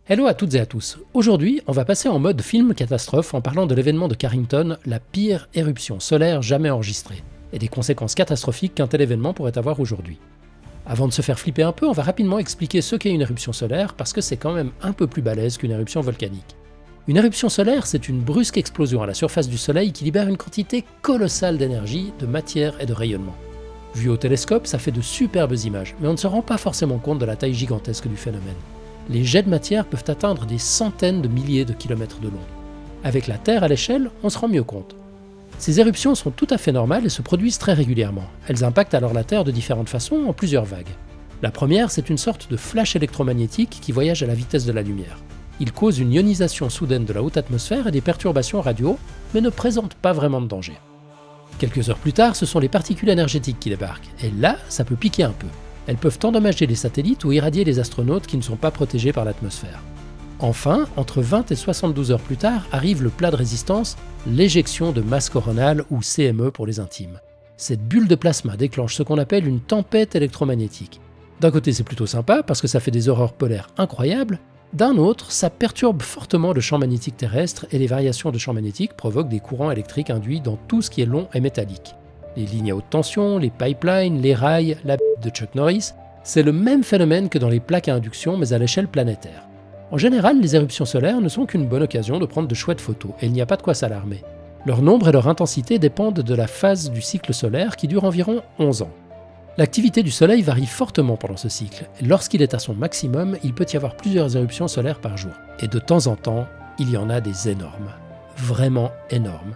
Hello à toutes et à tous. Aujourd'hui, on va passer en mode film catastrophe en parlant de l'événement de Carrington, la pire éruption solaire jamais enregistrée, et des conséquences catastrophiques qu'un tel événement pourrait avoir aujourd'hui. Avant de se faire flipper un peu, on va rapidement expliquer ce qu'est une éruption solaire parce que c'est quand même un peu plus balèze qu'une éruption volcanique. Une éruption solaire, c'est une brusque explosion à la surface du Soleil qui libère une quantité colossale d'énergie, de matière et de rayonnement. Vu au télescope, ça fait de superbes images, mais on ne se rend pas forcément compte de la taille gigantesque du phénomène. Les jets de matière peuvent atteindre des centaines de milliers de kilomètres de long. Avec la Terre à l'échelle, on se rend mieux compte. Ces éruptions sont tout à fait normales et se produisent très régulièrement. Elles impactent alors la Terre de différentes façons en plusieurs vagues. La première, c'est une sorte de flash électromagnétique qui voyage à la vitesse de la lumière. Il cause une ionisation soudaine de la haute atmosphère et des perturbations radio, mais ne présente pas vraiment de danger. Quelques heures plus tard, ce sont les particules énergétiques qui débarquent, et là, ça peut piquer un peu. Elles peuvent endommager les satellites ou irradier les astronautes qui ne sont pas protégés par l'atmosphère. Enfin, entre 20 et 72 heures plus tard, arrive le plat de résistance, l'éjection de masse coronale ou CME pour les intimes. Cette bulle de plasma déclenche ce qu'on appelle une tempête électromagnétique. D'un côté, c'est plutôt sympa parce que ça fait des aurores polaires incroyables. D'un autre, ça perturbe fortement le champ magnétique terrestre et les variations de champ magnétique provoquent des courants électriques induits dans tout ce qui est long et métallique. Les lignes à haute tension, les pipelines, les rails, la de Chuck Norris, c'est le même phénomène que dans les plaques à induction mais à l'échelle planétaire. En général, les éruptions solaires ne sont qu'une bonne occasion de prendre de chouettes photos et il n'y a pas de quoi s'alarmer. Leur nombre et leur intensité dépendent de la phase du cycle solaire qui dure environ 11 ans. L'activité du Soleil varie fortement pendant ce cycle. Lorsqu'il est à son maximum, il peut y avoir plusieurs éruptions solaires par jour. Et de temps en temps, il y en a des énormes. Vraiment énormes.